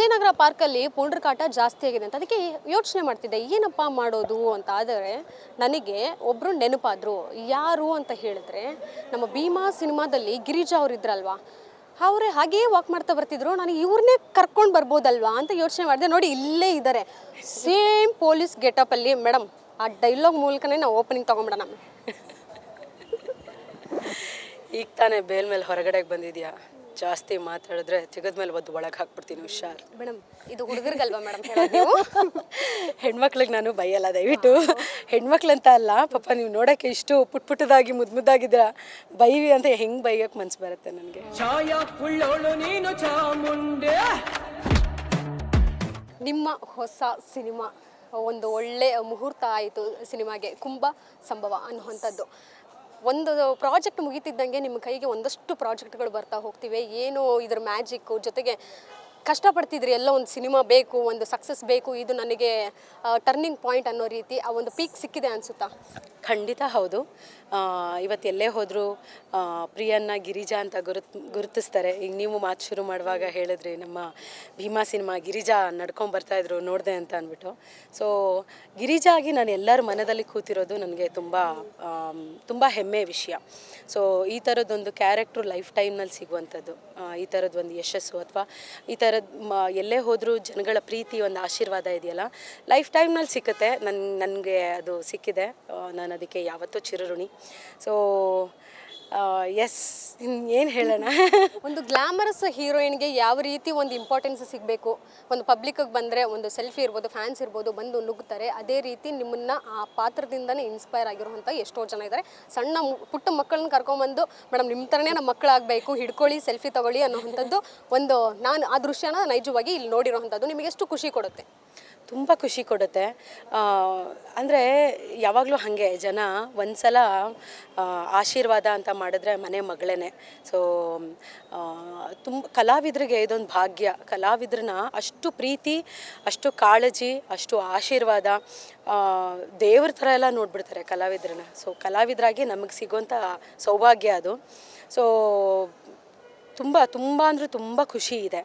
ವಿಜಯನಗರ ಪಾರ್ಕಲ್ಲಿ ಪುಂಡ್ರ ಕಾಟ ಜಾಸ್ತಿ ಆಗಿದೆ ಅಂತ ಅದಕ್ಕೆ ಯೋಚನೆ ಮಾಡ್ತಿದ್ದೆ ಏನಪ್ಪ ಮಾಡೋದು ಅಂತ. ಆದರೆ ನನಗೆ ಒಬ್ಬರು ನೆನಪಾದರು. ಯಾರು ಅಂತ ಹೇಳಿದ್ರೆ ನಮ್ಮ ಭೀಮಾ ಸಿನಿಮಾದಲ್ಲಿ ಗಿರಿಜಾ ಅವರು ಇದ್ರಲ್ವಾ, ಅವರೇ ಹಾಗೇ ವಾಕ್ ಮಾಡ್ತಾ ಬರ್ತಿದ್ರು. ನನಗೆ ಇವ್ರನ್ನೇ ಕರ್ಕೊಂಡು ಬರ್ಬೋದಲ್ವಾ ಅಂತ ಯೋಚನೆ ಮಾಡಿದೆ. ನೋಡಿ ಇಲ್ಲೇ ಇದ್ದಾರೆ, ಸೇಮ್ ಪೊಲೀಸ್ ಗೆಟಪಲ್ಲಿ. ಮೇಡಮ್, ಆ ಡೈಲಾಗ್ ಮೂಲಕನೇ ನಾವು ಓಪನಿಂಗ್ ತೊಗೊಂಬಿಡೋಣ. ಈಗ ತಾನೇ ಬೇಲ್ ಮೇಲೆ ಹೊರಗಡೆಗೆ ಬಂದಿದ್ಯಾ, ಜಾಸ್ತಿ ಮಾತಾಡಿದ್ರೆ ತೆಗೆದ ಮೇಲೆ ಒದ್ದು ಒಳಗೆ ಹಾಕ್ಬಿಡ್ತೀನಿ, ಹುಷಾರ್. ಮೇಡಮ್, ಇದು ಹುಡುಗರಿಗಲ್ವಾ ಮೇಡಮ್ ಹೇಳೋದು ನೀವು? ಹೆಣ್ಮಕ್ಳಿಗೆ ನಾನು ಬೈಯಲ್ಲ, ದಯವಿಟ್ಟು. ಹೆಣ್ಮಕ್ಳಂತ ಅಲ್ಲ, ಪಾಪ ನೀವು ನೋಡೋಕ್ಕೆ ಇಷ್ಟು ಪುಟ್ಟದಾಗಿ ಮುದ್ದಾಗಿದ್ದೀರ, ಬೈವಿ ಅಂತ ಹೆಂಗೆ ಬೈಯೋಕ್ಕೆ ಮನ್ಸು ಬರುತ್ತೆ ನನಗೆ. ನಿಮ್ಮ ಹೊಸ ಸಿನಿಮಾ ಒಂದು ಒಳ್ಳೆ ಮುಹೂರ್ತ ಆಯಿತು ಸಿನಿಮಾಗೆ, ಕುಂಭ ಸಂಭವ ಅನ್ನುವಂಥದ್ದು. ಒಂದು ಪ್ರಾಜೆಕ್ಟ್ ಮುಗಿತಿದ್ದಂಗೆ ನಿಮ್ಮ ಕೈಗೆ ಒಂದಷ್ಟು ಪ್ರಾಜೆಕ್ಟ್ಗಳು ಬರ್ತಾ ಹೋಗ್ತಿವೆ. ಏನು ಇದ್ರ ಮ್ಯಾಜಿಕ್ಕು, ಜೊತೆಗೆ ಕಷ್ಟಪಡ್ತಿದ್ರಿ, ಎಲ್ಲ ಒಂದು ಸಿನಿಮಾ ಬೇಕು, ಒಂದು ಸಕ್ಸಸ್ ಬೇಕು, ಇದು ನನಗೆ ಟರ್ನಿಂಗ್ ಪಾಯಿಂಟ್ ಅನ್ನೋ ರೀತಿ ಆ ಒಂದು ಪೀಕ್ ಸಿಕ್ಕಿದೆ ಅನಿಸುತ್ತಾ? ಖಂಡಿತ ಹೌದು. ಇವತ್ತು ಎಲ್ಲೇ ಹೋದರೂ ಪ್ರಿಯನ್ನ ಗಿರಿಜಾ ಅಂತ ಗುರುತಿಸ್ತಾರೆ. ಈಗ ನೀವು ಮಾತು ಶುರು ಮಾಡುವಾಗ ಹೇಳಿದ್ರಿ, ನಮ್ಮ ಭೀಮಾ ಸಿನಿಮಾ ಗಿರಿಜಾ ನಡ್ಕೊಂಡು ಬರ್ತಾಯಿದ್ರು ನೋಡಿದೆ ಅಂತ ಅಂದ್ಬಿಟ್ಟು. ಸೊ ಗಿರಿಜಾಗಿ ನಾನು ಎಲ್ಲರ ಮನದಲ್ಲಿ ಕೂತಿರೋದು ನನಗೆ ತುಂಬ ಹೆಮ್ಮೆಯ ವಿಷಯ. ಸೊ ಈ ಥರದ್ದೊಂದು ಕ್ಯಾರೆಕ್ಟ್ರು ಲೈಫ್ ಟೈಮ್ನಲ್ಲಿ ಸಿಗುವಂಥದ್ದು, ಈ ಥರದ್ದೊಂದು ಯಶಸ್ಸು ಅಥವಾ ಈ ಥರದ್ದು ಎಲ್ಲೇ ಹೋದರೂ ಜನಗಳ ಪ್ರೀತಿ, ಒಂದು ಆಶೀರ್ವಾದ ಇದೆಯಲ್ಲ, ಲೈಫ್ ಟೈಮ್ನಲ್ಲಿ ಸಿಕ್ಕುತ್ತೆ. ನನಗೆ ಅದು ಸಿಕ್ಕಿದೆ, ನಾನು ಅದಕ್ಕೆ ಯಾವತ್ತೂ ಚಿರಋಣಿ. ಸೊ ಎಸ್, ಏನು ಹೇಳೋಣ. ಒಂದು ಗ್ಲಾಮರಸ್ ಹೀರೋಯಿನ್ಗೆ ಯಾವ ರೀತಿ ಒಂದು ಇಂಪಾರ್ಟೆನ್ಸ್ ಸಿಗಬೇಕು, ಒಂದು ಪಬ್ಲಿಕ್ಗೆ ಬಂದರೆ ಒಂದು ಸೆಲ್ಫಿ ಇರ್ಬೋದು, ಫ್ಯಾನ್ಸ್ ಇರ್ಬೋದು, ಬಂದು ನುಗ್ತಾರೆ. ಅದೇ ರೀತಿ ನಿಮ್ಮನ್ನು ಆ ಪಾತ್ರದಿಂದನೇ ಇನ್ಸ್ಪೈರ್ ಆಗಿರುವಂಥ ಎಷ್ಟೋ ಜನ ಇದ್ದಾರೆ. ಸಣ್ಣ ಪುಟ್ಟ ಮಕ್ಕಳನ್ನ ಕರ್ಕೊಂಬಂದು, ಮೇಡಮ್ ನಿಮ್ಮ ಥರನೇ ನಮ್ಮ ಮಕ್ಕಳಾಗಬೇಕು, ಹಿಡ್ಕೊಳ್ಳಿ, ಸೆಲ್ಫಿ ತೊಗೊಳ್ಳಿ ಅನ್ನೋವಂಥದ್ದು ಒಂದು ನಾನು ಆ ದೃಶ್ಯನ ನೈಜವಾಗಿ ಇಲ್ಲಿ ನೋಡಿರೋವಂಥದ್ದು. ನಿಮಗೆ ಎಷ್ಟು ಖುಷಿ ಕೊಡುತ್ತೆ? ತುಂಬ ಖುಷಿ ಕೊಡುತ್ತೆ. ಅಂದರೆ ಯಾವಾಗಲೂ ಹಾಗೆ ಜನ ಒಂದು ಸಲ ಆಶೀರ್ವಾದ ಅಂತ ಮಾಡಿದ್ರೆ ಮನೆ ಮಗಳೇ. ಸೊ ಕಲಾವಿದರಿಗೆ ಇದೊಂದು ಭಾಗ್ಯ. ಕಲಾವಿದ್ರನ್ನ ಅಷ್ಟು ಪ್ರೀತಿ, ಅಷ್ಟು ಕಾಳಜಿ, ಅಷ್ಟು ಆಶೀರ್ವಾದ, ದೇವ್ರ ಥರ ಎಲ್ಲ ನೋಡ್ಬಿಡ್ತಾರೆ ಕಲಾವಿದ್ರನ್ನ. ಸೊ ಕಲಾವಿದರಾಗಿ ನಮಗೆ ಸಿಗೋಂಥ ಸೌಭಾಗ್ಯ ಅದು. ಸೊ ತುಂಬ ಅಂದರೆ ತುಂಬ ಖುಷಿ ಇದೆ.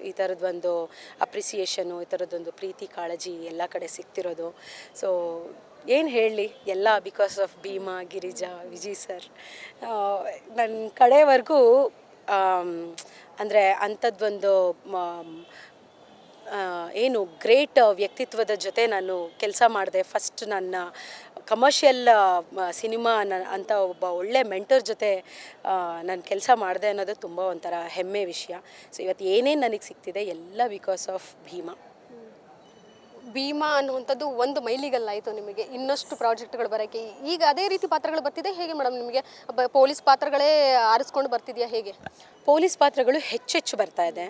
ಈ ಥರದ್ದೊಂದು ಅಪ್ರಿಸಿಯೇಷನು, ಈ ಥರದ್ದೊಂದು ಪ್ರೀತಿ ಕಾಳಜಿ ಎಲ್ಲ ಕಡೆ ಸಿಗ್ತಿರೋದು. ಸೊ ಏನು ಹೇಳಲಿ, ಎಲ್ಲ because of Bhima, Girija, Vijay sir. ನನ್ನ ಕಡೆವರೆಗೂ ಅಂದರೆ ಅಂಥದ್ದೊಂದು ಏನು ಗ್ರೇಟ್ ವ್ಯಕ್ತಿತ್ವದ ಜೊತೆ ನಾನು ಕೆಲಸ ಮಾಡಿದೆ. ಫಸ್ಟ್ ನನ್ನ ಕಮರ್ಷಿಯಲ್ ಸಿನಿಮಾ ಅಂತ ಒಬ್ಬ ಒಳ್ಳೆ ಮೆಂಟರ್ ಜೊತೆ ನಾನು ಕೆಲಸ ಮಾಡಿದೆ ಅನ್ನೋದು ತುಂಬ ಒಂಥರ ಹೆಮ್ಮೆ ವಿಷಯ. ಸೊ ಇವತ್ತು ಏನೇನು ನನಗೆ ಸಿಗ್ತಿದೆ ಎಲ್ಲ ಬಿಕಾಸ್ ಆಫ್ ಭೀಮಾ. ಭೀಮಾ ಅನ್ನುವಂಥದ್ದು ಒಂದು ಮೈಲಿಗಲ್ಲಾಯಿತು ನಿಮಗೆ, ಇನ್ನಷ್ಟು ಪ್ರಾಜೆಕ್ಟ್ಗಳು ಬರೋಕ್ಕೆ. ಈಗ ಅದೇ ರೀತಿ ಪಾತ್ರಗಳು ಬರ್ತಿದೆ ಹೇಗೆ ಮೇಡಮ್? ನಿಮಗೆ ಪೊಲೀಸ್ ಪಾತ್ರಗಳೇ ಆರಿಸ್ಕೊಂಡು ಬರ್ತಿದೆಯಾ ಹೇಗೆ? ಪೊಲೀಸ್ ಪಾತ್ರಗಳು ಹೆಚ್ಚೆಚ್ಚು ಬರ್ತಾ ಇದೆ.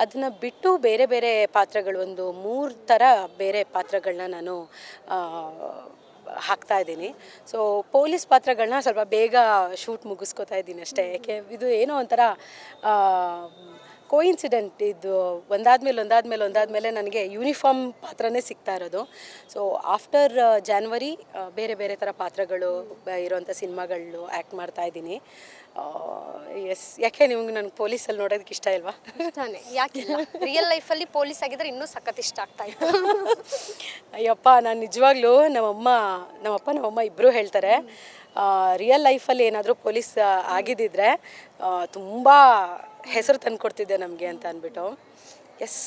ಅದನ್ನು ಬಿಟ್ಟು ಬೇರೆ ಬೇರೆ ಪಾತ್ರಗಳು, ಒಂದು 3 ಥರ ಬೇರೆ ಪಾತ್ರಗಳನ್ನ ನಾನು ಹಾಕ್ತಾ ಇದ್ದೀನಿ. ಸೊ ಪೊಲೀಸ್ ಪಾತ್ರಗಳನ್ನ ಸ್ವಲ್ಪ ಬೇಗ ಶೂಟ್ ಮುಗಿಸ್ಕೋತಾ ಇದ್ದೀನಿ ಅಷ್ಟೇ. ಯಾಕೆ ಇದು ಏನೋ ಒಂಥರ ಕೋಇನ್ಸಿಡೆಂಟ್, ಇದು ಒಂದಾದ್ಮೇಲೆ ನನಗೆ ಯೂನಿಫಾರ್ಮ್ ಪಾತ್ರನೇ ಸಿಗ್ತಾ ಇರೋದು. ಸೊ ಆಫ್ಟರ್ ಜಾನ್ವರಿ ಬೇರೆ ಬೇರೆ ಥರ ಪಾತ್ರಗಳು ಇರೋವಂಥ ಸಿನಿಮಾಗಳು ಆ್ಯಕ್ಟ್ ಮಾಡ್ತಾ ಇದ್ದೀನಿ. ಎಸ್, ಯಾಕೆ ನಿಮ್ಗೆ ನನಗೆ ಪೊಲೀಸಲ್ಲಿ ನೋಡೋದಕ್ಕೆ ಇಷ್ಟ ಇಲ್ವಾ? ಇಷ್ಟನೇ, ಯಾಕಿಲ್ಲ. ರಿಯಲ್ ಲೈಫಲ್ಲಿ ಪೊಲೀಸ್ ಆಗಿದ್ರೆ ಇನ್ನೂ ಸಖತ್ ಇಷ್ಟ ಆಗ್ತಾ ಇತ್ತು. ಅಯ್ಯಪ್ಪ, ನಾನು ನಿಜವಾಗ್ಲೂ ನಮ್ಮಮ್ಮ ಇಬ್ಬರು ಹೇಳ್ತಾರೆ, ರಿಯಲ್ ಲೈಫಲ್ಲಿ ಏನಾದರೂ ಪೊಲೀಸ್ ಆಗಿದ್ದಿದ್ರೆ ತುಂಬ ಹೆಸರು ತಂದುಕೊಡ್ತಿದ್ದೆ ನಮಗೆ ಅಂತ ಅಂದ್ಬಿಟ್ಟು. ಎಸ್.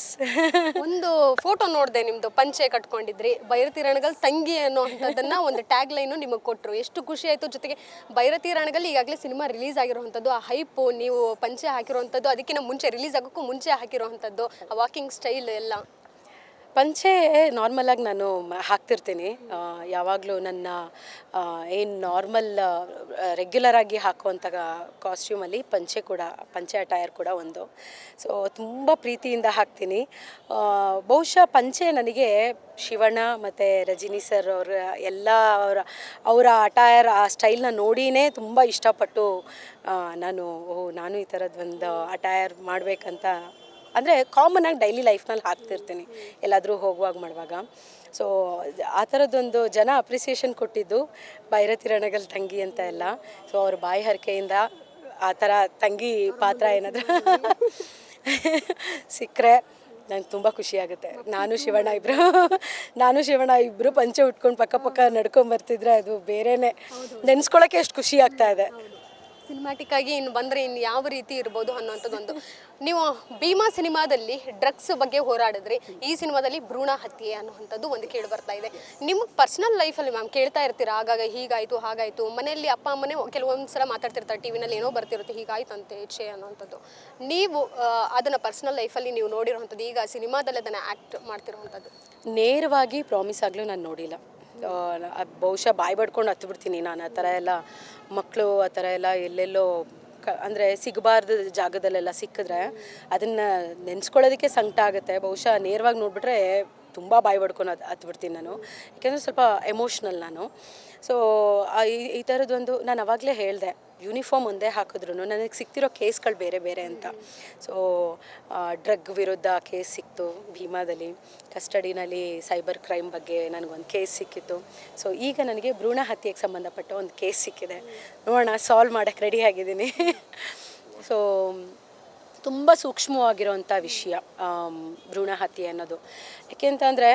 ಒಂದು ಫೋಟೋ ನೋಡಿದೆ ನಿಮ್ಮದು, ಪಂಚೆ ಕಟ್ಕೊಂಡಿದ್ರಿ, ಭೈರತಿ ರಣಗಲ್ ತಂಗಿ ಅನ್ನೋ ಅಂಥದ್ದನ್ನು ಒಂದು ಟ್ಯಾಗ್ ಲೈನು ನಿಮಗೆ ಕೊಟ್ಟರು. ಎಷ್ಟು ಖುಷಿ ಆಯಿತು. ಜೊತೆಗೆ ಭೈರತಿ ರಣಗಲ್ ಈಗಾಗಲೇ ಸಿನಿಮಾ ರಿಲೀಸ್ ಆಗಿರೋವಂಥದ್ದು, ಆ ಹೈಪು, ನೀವು ಪಂಚೆ ಹಾಕಿರೋವಂಥದ್ದು, ಅದಕ್ಕಿಂತ ಮುಂಚೆ ರಿಲೀಸ್ ಆಗೋಕ್ಕೂ ಮುಂಚೆ ಹಾಕಿರೋವಂಥದ್ದು, ಆ ವಾಕಿಂಗ್ ಸ್ಟೈಲ್ ಎಲ್ಲ. ಪಂಚೆ ನಾರ್ಮಲಾಗಿ ನಾನು ಹಾಕ್ತಿರ್ತೀನಿ ಯಾವಾಗಲೂ. ನನ್ನ ಏನು ನಾರ್ಮಲ್ ರೆಗ್ಯುಲರಾಗಿ ಹಾಕುವಂಥ ಕಾಸ್ಟ್ಯೂಮಲ್ಲಿ ಪಂಚೆ ಅಟೈರ್ ಕೂಡ ಒಂದು. ಸೊ ತುಂಬ ಪ್ರೀತಿಯಿಂದ ಹಾಕ್ತೀನಿ. ಬಹುಶಃ ಪಂಚೆ ನನಗೆ ಶಿವಣ್ಣ ಮತ್ತು ರಜನಿ ಸರ್ ಅವರ ಅಟೈರ್, ಆ ಸ್ಟೈಲ್ನ ನೋಡಿಯೇ ತುಂಬ ಇಷ್ಟಪಟ್ಟು ನಾನು ಈ ಥರದ್ದೊಂದು ಅಟೈರ್ ಮಾಡಬೇಕಂತ, ಅಂದರೆ ಕಾಮನಾಗಿ ಡೈಲಿ ಲೈಫ್ನಲ್ಲಿ ಹಾಕ್ತಿರ್ತೀನಿ ಎಲ್ಲಾದರೂ ಹೋಗುವಾಗ ಮಾಡುವಾಗ. ಸೊ ಆ ಥರದ್ದೊಂದು ಜನ ಅಪ್ರಿಸಿಯೇಷನ್ ಕೊಟ್ಟಿದ್ದು ಭೈರತಿ ರಣಗಲ್ ತಂಗಿ ಅಂತ ಎಲ್ಲ. ಸೊ ಅವ್ರ ಬಾಯಿ ಹರಕೆಯಿಂದ ಆ ಥರ ತಂಗಿ ಪಾತ್ರ ಏನಾದರೂ ಸಿಕ್ಕರೆ ನಂಗೆ ತುಂಬ ಖುಷಿ ಆಗುತ್ತೆ. ನಾನು ಶಿವಣ್ಣ ಇಬ್ಬರು ಪಂಚೆ ಉಟ್ಕೊಂಡು ಪಕ್ಕ ನಡ್ಕೊಂಬರ್ತಿದ್ರೆ ಅದು ಬೇರೆನೇ, ನೆನೆಸ್ಕೊಳ್ಳೋಕ್ಕೆ ಎಷ್ಟು ಖುಷಿ ಆಗ್ತಾ ಇದೆ. ಸಿನಿಮ್ಯಾಟಿಕ್ ಆಗಿ ಇನ್ನು ಬಂದರೆ ಇನ್ನು ಯಾವ ರೀತಿ ಇರ್ಬೋದು ಅನ್ನೋಂಥದ್ದೊಂದು. ನೀವು ಭೀಮಾ ಸಿನಿಮಾದಲ್ಲಿ ಡ್ರಗ್ಸ್ ಬಗ್ಗೆ ಹೋರಾಡಿದ್ರಿ, ಈ ಸಿನಿಮಾದಲ್ಲಿ ಭ್ರೂಣ ಹತ್ಯೆ ಅನ್ನುವಂಥದ್ದು ಒಂದು ಕೇಳಿ ಬರ್ತಾ ಇದೆ. ನಿಮ್ಮ ಪರ್ಸನಲ್ ಲೈಫಲ್ಲಿ ಮ್ಯಾಮ್ ಕೇಳ್ತಾ ಇರ್ತೀರಾ ಆಗಾಗ, ಹೀಗಾಯಿತು ಹಾಗಾಯಿತು, ಮನೆಯಲ್ಲಿ ಅಪ್ಪ ಅಮ್ಮನೇ ಕೆಲವೊಂದು ಸಲ ಮಾತಾಡ್ತಿರ್ತಾರೆ, ಟಿ ವಿನಲ್ಲಿ ಏನೋ ಬರ್ತಿರುತ್ತೆ ಹೀಗಾಯ್ತು ಅಂತೆ ಛೇ ಅನ್ನೋಂಥದ್ದು. ನೀವು ಅದನ್ನು ಪರ್ಸನಲ್ ಲೈಫಲ್ಲಿ ನೀವು ನೋಡಿರೋವಂಥದ್ದು, ಈಗ ಸಿನಿಮಾದಲ್ಲಿ ಅದನ್ನು ಆ್ಯಕ್ಟ್ ಮಾಡ್ತಿರೋವಂಥದ್ದು? ನೇರವಾಗಿ ಪ್ರಾಮಿಸ್ ಆಗಲೂ ನಾನು ನೋಡಿಲ್ಲ. ಬಹುಶಃ ಬಾಯಿ ಬಡ್ಕೊಂಡು ಹತ್ಬಿಡ್ತೀನಿ ನಾನು. ಆ ಥರ ಎಲ್ಲ ಮಕ್ಕಳು ಆ ಥರ ಎಲ್ಲ ಎಲ್ಲೆಲ್ಲೋ ಅಂದರೆ ಸಿಗಬಾರ್ದು ಜಾಗದಲ್ಲೆಲ್ಲ ಸಿಕ್ಕಿದ್ರೆ ಅದನ್ನು ನೆನೆಸ್ಕೊಳ್ಳೋದಕ್ಕೆ ಸಂಕಟ ಆಗುತ್ತೆ. ಬಹುಶಃ ನೇರವಾಗಿ ನೋಡಿಬಿಟ್ರೆ ತುಂಬ ಬಾಯಿ ಬಡ್ಕೊಂಡು ಹತ್ಬಿಡ್ತೀನಿ ನಾನು, ಯಾಕೆಂದರೆ ಸ್ವಲ್ಪ ಎಮೋಷ್ನಲ್ ನಾನು. ಸೊ ಈ ಥರದ್ದೊಂದು ನಾನು ಅವಾಗಲೇ ಹೇಳಿದೆ, ಯೂನಿಫಾರ್ಮ್ ಒಂದೇ ಹಾಕಿದ್ರು ನನಗೆ ಸಿಗ್ತಿರೋ ಕೇಸ್ಗಳು ಬೇರೆ ಬೇರೆ ಅಂತ. ಸೊ ಡ್ರಗ್ ವಿರುದ್ಧ ಕೇಸ್ ಸಿಕ್ತು ಭೀಮಾದಲ್ಲಿ, ಕಸ್ಟಡಿನಲ್ಲಿ ಸೈಬರ್ ಕ್ರೈಮ್ ಬಗ್ಗೆ ನನಗೊಂದು ಕೇಸ್ ಸಿಕ್ಕಿತ್ತು. ಸೊ ಈಗ ನನಗೆ ಭ್ರೂಣ ಹತ್ಯೆಗೆ ಸಂಬಂಧಪಟ್ಟ ಒಂದು ಕೇಸ್ ಸಿಕ್ಕಿದೆ, ನೋಡೋಣ ಸಾಲ್ವ್ ಮಾಡೋಕ್ಕೆ ರೆಡಿ ಆಗಿದ್ದೀನಿ. ಸೊ ತುಂಬ ಸೂಕ್ಷ್ಮವಾಗಿರೋವಂಥ ವಿಷಯ ಭ್ರೂಣ ಹತ್ಯೆ ಅನ್ನೋದು. ಯಾಕೆಂತಂದರೆ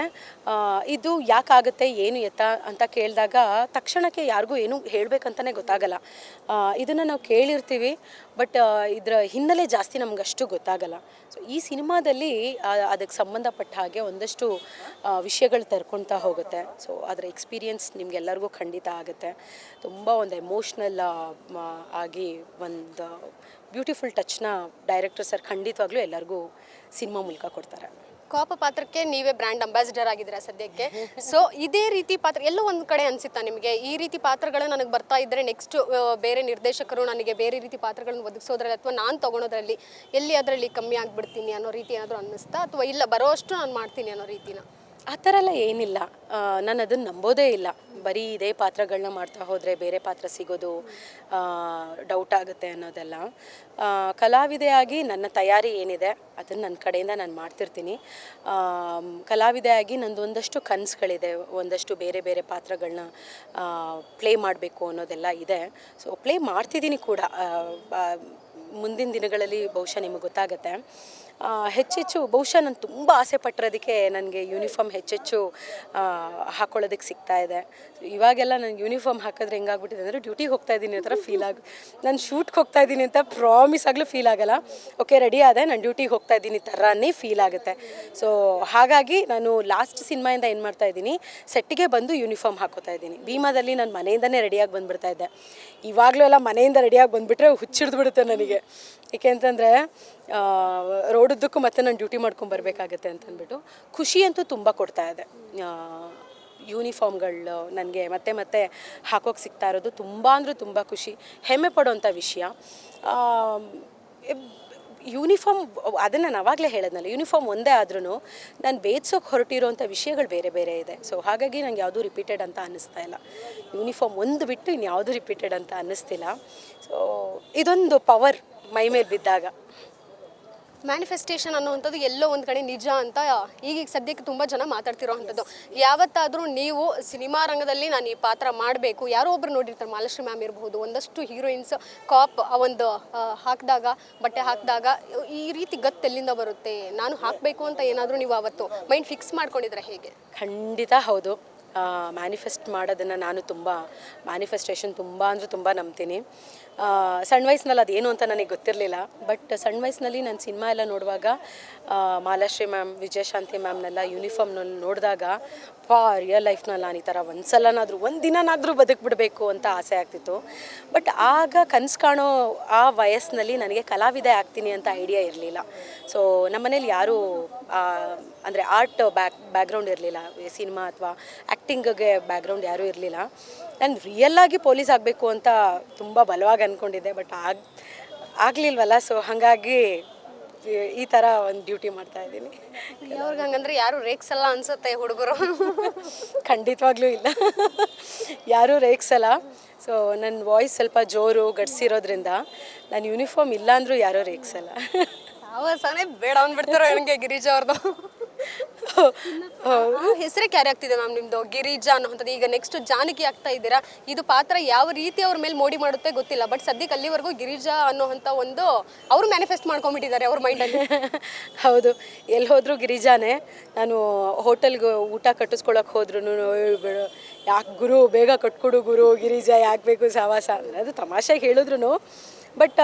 ಇದು ಯಾಕಾಗುತ್ತೆ ಏನು ಎತ್ತ ಅಂತ ಕೇಳಿದಾಗ ತಕ್ಷಣಕ್ಕೆ ಯಾರಿಗೂ ಏನೂ ಹೇಳಬೇಕಂತಲೇ ಗೊತ್ತಾಗಲ್ಲ. ಇದನ್ನು ನಾವು ಕೇಳಿರ್ತೀವಿ, ಬಟ್ ಇದರ ಹಿನ್ನೆಲೆ ಜಾಸ್ತಿ ನಮಗಷ್ಟು ಗೊತ್ತಾಗಲ್ಲ. ಸೊ ಈ ಸಿನಿಮಾದಲ್ಲಿ ಅದಕ್ಕೆ ಸಂಬಂಧಪಟ್ಟ ಹಾಗೆ ಒಂದಷ್ಟು ವಿಷಯಗಳು ತರ್ಕೊಳ್ತಾ ಹೋಗುತ್ತೆ. ಸೊ ಅದರ ಎಕ್ಸ್ಪೀರಿಯನ್ಸ್ ನಿಮಗೆಲ್ಲರಿಗೂ ಖಂಡಿತ ಆಗುತ್ತೆ. ತುಂಬ ಒಂದು ಎಮೋಷ್ನಲ್ ಆಗಿ ಒಂದು ಬ್ಯೂಟಿಫುಲ್ ಟಚ್ನ ಡೈರೆಕ್ಟರ್ ಸರ್ ಖಂಡಿತವಾಗ್ಲೂ ಎಲ್ಲರಿಗೂ ಸಿನಿಮಾ ಮೂಲಕ ಕೊಡ್ತಾರೆ. ಕಾಪ ಪಾತ್ರಕ್ಕೆ ನೀವೇ ಬ್ರ್ಯಾಂಡ್ ಅಂಬಾಸಿಡರ್ ಆಗಿದ್ದೀರಾ ಸದ್ಯಕ್ಕೆ. ಸೊ ಇದೇ ರೀತಿ ಪಾತ್ರ ಎಲ್ಲೋ ಒಂದು ಕಡೆ ಅನಿಸುತ್ತಾ ನಿಮಗೆ, ಈ ರೀತಿ ಪಾತ್ರಗಳು ನನಗೆ ಬರ್ತಾ ಇದ್ದರೆ ನೆಕ್ಸ್ಟ್ ಬೇರೆ ನಿರ್ದೇಶಕರು ನನಗೆ ಬೇರೆ ರೀತಿ ಪಾತ್ರಗಳನ್ನು ಒದಗಿಸೋದ್ರಲ್ಲಿ ಅಥವಾ ನಾನು ತೊಗೊಳೋದ್ರಲ್ಲಿ ಎಲ್ಲಿ ಅದರಲ್ಲಿ ಕಮ್ಮಿ ಆಗಿಬಿಡ್ತೀನಿ ಅನ್ನೋ ರೀತಿ ಏನಾದರೂ ಅನ್ನಿಸ್ತಾ, ಅಥವಾ ಇಲ್ಲ ಬರೋಷ್ಟು ನಾನು ಮಾಡ್ತೀನಿ ಅನ್ನೋ ರೀತಿನ? ಆ ಥರ ಎಲ್ಲ ಏನಿಲ್ಲ. ನಾನು ಅದನ್ನು ನಂಬೋದೇ ಇಲ್ಲ. ಬರೀ ಇದೇ ಪಾತ್ರಗಳನ್ನ ಮಾಡ್ತಾ ಹೋದರೆ ಬೇರೆ ಪಾತ್ರ ಸಿಗೋದು ಡೌಟ್ ಆಗುತ್ತೆ ಅನ್ನೋದೆಲ್ಲ. ಕಲಾವಿದೆಯಾಗಿ ನನ್ನ ತಯಾರಿ ಏನಿದೆ ಅದನ್ನು ನನ್ನ ಕಡೆಯಿಂದ ನಾನು ಮಾಡ್ತಿರ್ತೀನಿ. ಕಲಾವಿದೆಯಾಗಿ ನಂದು ಒಂದಷ್ಟು ಕನಸುಗಳಿದೆ, ಒಂದಷ್ಟು ಬೇರೆ ಬೇರೆ ಪಾತ್ರಗಳನ್ನ ಪ್ಲೇ ಮಾಡಬೇಕು ಅನ್ನೋದೆಲ್ಲ ಇದೆ. ಸೊ ಪ್ಲೇ ಮಾಡ್ತಿದ್ದೀನಿ ಕೂಡ. ಮುಂದಿನ ದಿನಗಳಲ್ಲಿ ಬಹುಶಃ ನಿಮಗೆ ಗೊತ್ತಾಗುತ್ತೆ. ಹೆಚ್ಚೆಚ್ಚು ಬಹುಶಃ ನಾನು ತುಂಬ ಆಸೆ ಪಟ್ಟಿರೋದಕ್ಕೆ ನನಗೆ ಯೂನಿಫಾರ್ಮ್ ಹೆಚ್ಚೆಚ್ಚು ಹಾಕ್ಕೊಳ್ಳೋದಕ್ಕೆ ಸಿಗ್ತಾ ಇದೆ. ಇವಾಗೆಲ್ಲ ನನಗೆ ಯೂನಿಫಾರ್ಮ್ ಹಾಕಿದ್ರೆ ಹೆಂಗಾಗ್ಬಿಟ್ಟಿದೆ ಅಂದರೆ ಡ್ಯೂಟಿಗೆ ಹೋಗ್ತಾ ಇದ್ದೀನಿ ಆ ಥರ ಫೀಲ್ ನಾನು ಶೂಟ್ಗೆ ಹೋಗ್ತಾ ಇದ್ದೀನಿ ಅಂತ ಪ್ರಾಮಿಸ್ ಆಗಲೂ ಫೀಲ್ ಆಗಲ್ಲ. ಓಕೆ ರೆಡಿ ಆದೆ, ನಾನು ಡ್ಯೂಟಿಗೆ ಹೋಗ್ತಾ ಇದ್ದೀನಿ ಥರನೇ ಫೀಲ್ ಆಗುತ್ತೆ. ಸೊ ಹಾಗಾಗಿ ನಾನು ಲಾಸ್ಟ್ ಸಿನಿಮಾಯಿಂದ ಏನು ಮಾಡ್ತಾ ಇದ್ದೀನಿ, ಸೆಟ್ಟಿಗೆ ಬಂದು ಯೂನಿಫಾರ್ಮ್ ಹಾಕೋತಾ ಇದ್ದೀನಿ. ಭೀಮಾದಲ್ಲಿ ನಾನು ಮನೆಯಿಂದನೇ ರೆಡಿಯಾಗಿ ಬಂದುಬಿಡ್ತಾ ಇದ್ದೆ. ಇವಾಗಲೂ ಎಲ್ಲ ಮನೆಯಿಂದ ರೆಡಿಯಾಗಿ ಬಂದುಬಿಟ್ರೆ ಹುಚ್ಚಿಡ್ದುಬಿಡುತ್ತೆ ನನಗೆ. ಏಕೆ ಅಂತಂದರೆ ರೋಡುದ್ದಕ್ಕೂ ಮತ್ತೆ ನಾನು ಡ್ಯೂಟಿ ಮಾಡ್ಕೊಂಬರ್ಬೇಕಾಗತ್ತೆ ಅಂತಂದ್ಬಿಟ್ಟು ಖುಷಿ ಅಂತೂ ತುಂಬ ಕೊಡ್ತಾ ಇದೆ. ಯೂನಿಫಾರ್ಮ್ಗಳು ನನಗೆ ಮತ್ತೆ ಮತ್ತೆ ಹಾಕೋಕ್ಕೆ ಸಿಗ್ತಾ ಇರೋದು ತುಂಬ ಅಂದರೆ ತುಂಬ ಖುಷಿ, ಹೆಮ್ಮೆ ಪಡೋವಂಥ ವಿಷಯ. ಯೂನಿಫಾರ್ಮ್ ಅದನ್ನು ನಾನು ಆವಾಗಲೇ ಹೇಳಿದ್ನಲ್ಲ, ಯೂನಿಫಾರ್ಮ್ ಒಂದೇ ಆದ್ರೂ ನಾನು ಬೇಯಿಸೋಕೆ ಹೊರಟಿರೋವಂಥ ವಿಷಯಗಳು ಬೇರೆ ಬೇರೆ ಇದೆ. ಸೊ ಹಾಗಾಗಿ ನಂಗೆ ಯಾವುದೂ ರಿಪೀಟೆಡ್ ಅಂತ ಅನ್ನಿಸ್ತಾ ಇಲ್ಲ. ಯೂನಿಫಾರ್ಮ್ ಒಂದು ಬಿಟ್ಟು ಇನ್ಯಾವುದೂ ರಿಪೀಟೆಡ್ ಅಂತ ಅನ್ನಿಸ್ತಿಲ್ಲ. ಸೊ ಇದೊಂದು ಪವರ್ ಮೈ ಮೇಲೆ ಬಿದ್ದಾಗ. ಮ್ಯಾನಿಫೆಸ್ಟೇಷನ್ ಅನ್ನುವಂಥದ್ದು ಎಲ್ಲೋ ಒಂದು ಕಡೆ ನಿಜ ಅಂತ ಈಗ ಸದ್ಯಕ್ಕೆ ತುಂಬ ಜನ ಮಾತಾಡ್ತಿರೋ ಅಂಥದ್ದು. ಯಾವತ್ತಾದರೂ ನೀವು ಸಿನಿಮಾ ರಂಗದಲ್ಲಿ ನಾನು ಈ ಪಾತ್ರ ಮಾಡಬೇಕು, ಯಾರೋ ಒಬ್ರು ನೋಡಿರ್ತಾರೆ, ಮಾಲಾಶ್ರೀ ಮ್ಯಾಮ್ ಇರಬಹುದು, ಒಂದಷ್ಟು ಹೀರೋಯಿನ್ಸ್ ಕಾಪ್ ಒಂದು ಹಾಕಿದಾಗ, ಬಟ್ಟೆ ಹಾಕಿದಾಗ ಈ ರೀತಿ ಗತ್ತೆಲ್ಲಿಂದ ಬರುತ್ತೆ, ನಾನು ಹಾಕಬೇಕು ಅಂತ ಏನಾದರೂ ನೀವು ಅವತ್ತು ಮೈಂಡ್ ಫಿಕ್ಸ್ ಮಾಡ್ಕೊಂಡಿದ್ರೆ ಹೇಗೆ? ಖಂಡಿತ ಹೌದು. ಮ್ಯಾನಿಫೆಸ್ಟ್ ಮಾಡೋದನ್ನು ನಾನು ಮ್ಯಾನಿಫೆಸ್ಟೇಷನ್ ತುಂಬ ಅಂದರೆ ತುಂಬ ನಂಬ್ತೀನಿ. ಸಣ್ಣ ವಯಸ್ಸಿನಲ್ಲಿ ಅದೇನು ಅಂತ ನನಗೆ ಗೊತ್ತಿರಲಿಲ್ಲ. ಬಟ್ ಸಣ್ಣ ವಯಸ್ಸಿನಲ್ಲಿ ನಾನು ಸಿನಿಮಾ ಎಲ್ಲ ನೋಡುವಾಗ ಮಾಲಾಶ್ರೀ ಮ್ಯಾಮ್, ವಿಜಯಶಾಂತಿ ಮ್ಯಾಮ್ನೆಲ್ಲ ಯೂನಿಫಾರ್ಮ್ನಲ್ಲಿ ನೋಡಿದಾಗ ರಿಯಲ್ ಲೈಫ್ನಲ್ಲಿ ನಾನು ಈ ಥರ ಒಂದು ದಿನನಾದರೂ ಬದುಕಿಬಿಡಬೇಕು ಅಂತ ಆಸೆ ಆಗ್ತಿತ್ತು. ಬಟ್ ಆಗ ಕನಸು ಕಾಣೋ ಆ ವಯಸ್ಸಿನಲ್ಲಿ ನನಗೆ ಕಲಾವಿದೆ ಆಗ್ತೀನಿ ಅಂತ ಐಡಿಯಾ ಇರಲಿಲ್ಲ. ಸೊ ನಮ್ಮ ಮನೇಲಿ ಯಾರೂ ಅಂದರೆ ಆರ್ಟ್ ಬ್ಯಾಕ್ಗ್ರೌಂಡ್ ಇರಲಿಲ್ಲ, ಸಿನಿಮಾ ಅಥವಾ ಆ್ಯಕ್ಟಿಂಗ್ಗೆ ಬ್ಯಾಕ್ಗ್ರೌಂಡ್ ಯಾರೂ ಇರಲಿಲ್ಲ. ನಾನು ರಿಯಲ್ಲಾಗಿ ಪೊಲೀಸ್ ಆಗಬೇಕು ಅಂತ ತುಂಬ ಬಲವಾಗಿ ಅಂದ್ಕೊಂಡಿದ್ದೆ, ಬಟ್ ಆಗಲಿಲ್ವಲ್ಲ. ಸೊ ಹಾಗಾಗಿ ಈ ಥರ ಒಂದು ಡ್ಯೂಟಿ ಮಾಡ್ತಾ ಇದ್ದೀನಿ. ಅವ್ರಿಗೆ ಹಂಗಂದ್ರೆ ಯಾರು ರೇಕ್ಸಲ್ಲ ಅನ್ಸುತ್ತೆ ಹುಡುಗರು? ಖಂಡಿತವಾಗ್ಲೂ ಇಲ್ಲ, ಯಾರೂ ರೇಕ್ಸಲ್ಲ. ಸೊ ನನ್ನ ವಾಯ್ಸ್ ಸ್ವಲ್ಪ ಜೋರು ಗಡ್ಸಿರೋದ್ರಿಂದ ನಾನು ಯೂನಿಫಾರ್ಮ್ ಇಲ್ಲ ಅಂದರೂ ಯಾರೂ ರೇಕ್ಸಲ್ಲ. ಸಾವಸನೇ ಬೇಡ ಅಂದ್ಬಿಡ್ತಾರೋ ನನಗೆ ಗಿರಿಜಾ ಅವ್ರದ್ದು. ಹೆಸರೇ ಕ್ಯಾರಿ ಆಗ್ತಿದೆ ಮ್ಯಾಮ್ ನಿಮ್ದು ಗಿರಿಜಾ ಅನ್ನೋಂಥದ್ದು. ಈಗ ನೆಕ್ಸ್ಟ್ ಜಾನಕಿ ಆಗ್ತಾ ಇದ್ದೀರಾ. ಇದು ಪಾತ್ರ ಯಾವ ರೀತಿ ಅವ್ರ ಮೇಲೆ ಮೋಡಿ ಮಾಡುತ್ತೆ ಗೊತ್ತಿಲ್ಲ, ಬಟ್ ಸದ್ಯಕ್ಕೆ ಅಲ್ಲಿವರೆಗೂ ಗಿರಿಜಾ ಅನ್ನೋಂಥ ಒಂದು ಅವರು ಮ್ಯಾನಿಫೆಸ್ಟ್ ಮಾಡ್ಕೊಂಡ್ಬಿಟ್ಟಿದ್ದಾರೆ ಅವ್ರ ಮೈಂಡಲ್ಲಿ. ಹೌದು, ಎಲ್ಲಿ ಹೋದರೂ ಗಿರಿಜಾನೇ. ನಾನು ಹೋಟೆಲ್ಗೆ ಊಟ ಕಟ್ಟಿಸ್ಕೊಳಕ್ಕೆ ಹೋದ್ರೂ ಯಾಕೆ ಗುರು ಬೇಗ ಕಟ್ಕೊಡು ಗುರು, ಗಿರಿಜಾ ಯಾಕೆ ಬೇಕು ಸಹವಾಸ ಅಂದರೆ ಅದು ತಮಾಷೆಗೆ ಹೇಳಿದ್ರು. ಬಟ್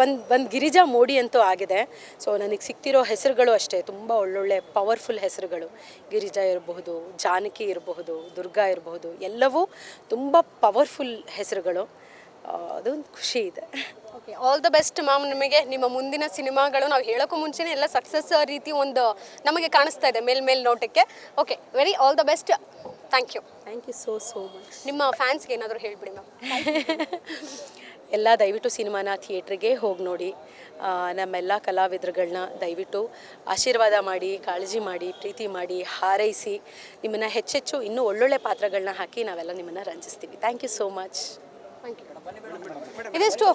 ಒಂದು ಗಿರಿಜಾ ಮೋಡಿ ಅಂತೂ ಆಗಿದೆ. ಸೊ ನನಗೆ ಸಿಗ್ತಿರೋ ಹೆಸರುಗಳು ಅಷ್ಟೇ ತುಂಬ ಒಳ್ಳೊಳ್ಳೆ ಪವರ್ಫುಲ್ ಹೆಸರುಗಳು. ಗಿರಿಜಾ ಇರಬಹುದು, ಜಾನಕಿ ಇರಬಹುದು, ದುರ್ಗಾ ಇರಬಹುದು, ಎಲ್ಲವೂ ತುಂಬ ಪವರ್ಫುಲ್ ಹೆಸರುಗಳು. ಅದೊಂದು ಖುಷಿ ಇದೆ. Okay, all the best ma'am ನಿಮಗೆ. ನಿಮ್ಮ ಮುಂದಿನ ಸಿನಿಮಾಗಳು ನಾವು ಹೇಳೋಕ್ಕೂ ಮುಂಚೆನೇ ಎಲ್ಲ ಸಕ್ಸಸ್ ರೀತಿ ಒಂದು ನಮಗೆ ಕಾಣಿಸ್ತಾ ಇದೆ ಮೇಲ್ ನೋಟಕ್ಕೆ. Okay, very all the best. Thank you. Thank you so much. ನಿಮ್ಮ ಫ್ಯಾನ್ಸ್ಗೆ ಏನಾದರೂ ಹೇಳಿಬಿಡಿ ಮ್ಯಾಮ್. ಎಲ್ಲ ದಯವಿಟ್ಟು ಸಿನಿಮಾನ ಥಿಯೇಟ್ರಿಗೆ ಹೋಗಿ ನೋಡಿ. ನಮ್ಮೆಲ್ಲ ಕಲಾವಿದರುಗಳನ್ನ ದಯವಿಟ್ಟು ಆಶೀರ್ವಾದ ಮಾಡಿ, ಕಾಳಜಿ ಮಾಡಿ, ಪ್ರೀತಿ ಮಾಡಿ, ಹಾರೈಸಿ, ನಿಮ್ಮನ್ನು ಹೆಚ್ಚೆಚ್ಚು ಇನ್ನೂ ಒಳ್ಳೊಳ್ಳೆ ಪಾತ್ರಗಳನ್ನ ಹಾಕಿ ನಾವೆಲ್ಲ ನಿಮ್ಮನ್ನು ರಂಜಿಸ್ತೀವಿ. Thank you so much. Thank you. ಇದಿಷ್ಟು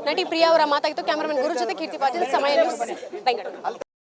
ನಟಿ ಪ್ರಿಯಾ ಅವರ ಮಾತಾಗಿತ್ತು. ಕ್ಯಾಮ್ರಾಮನ್ ಗುರು ಜೊತೆ ಕೀರ್ತಿ ಪಾಟೀಲ್, ಸಮಯ ನ್ಯೂಸ್, ಬೆಂಗಳೂರು.